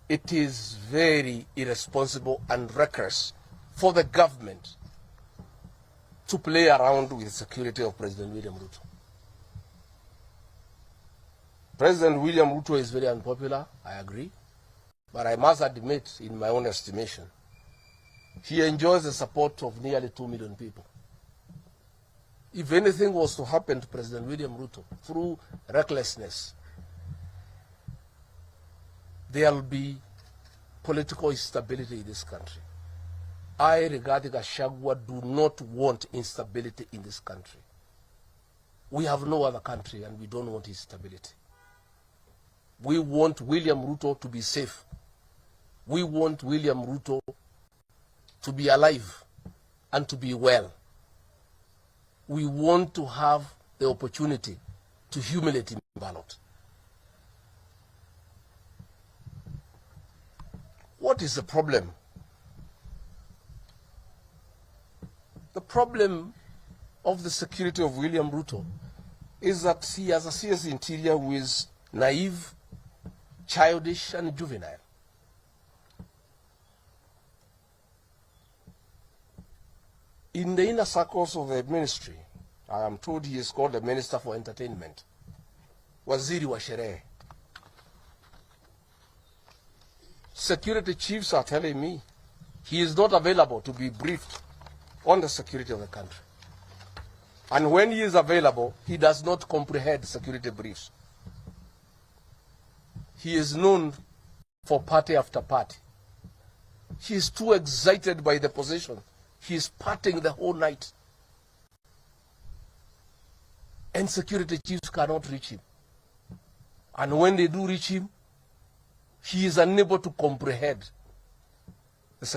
it is very irresponsible and reckless for the government to play around with the security of President William Ruto. President William Ruto is very unpopular, I agree, but I must admit, in my own estimation, he enjoys the support of nearly 2 million people. If anything was to happen to President William Ruto through recklessness, there will be political instability in this country. I, regarding Gachagua, do not want instability in this country. We have no other country and we don't want instability. We want William Ruto to be safe. We want William Ruto to be alive and to be well. We want to have the opportunity to humiliate him in ballot. What is the problem? The problem of the security of William Ruto is that he has a CS interior who is naive, childish, and juvenile. In the inner circles of the ministry, I am told he is called the Minister for Entertainment, Waziri wa Sherehe. Security chiefs are telling me he is not available to be briefed on the security of the country. And when he is available, he does not comprehend security briefs. He is known for party after party. He is too excited by the position. He is partying the whole night. And security chiefs cannot reach him. And when they do reach him, he is unable to comprehend the security.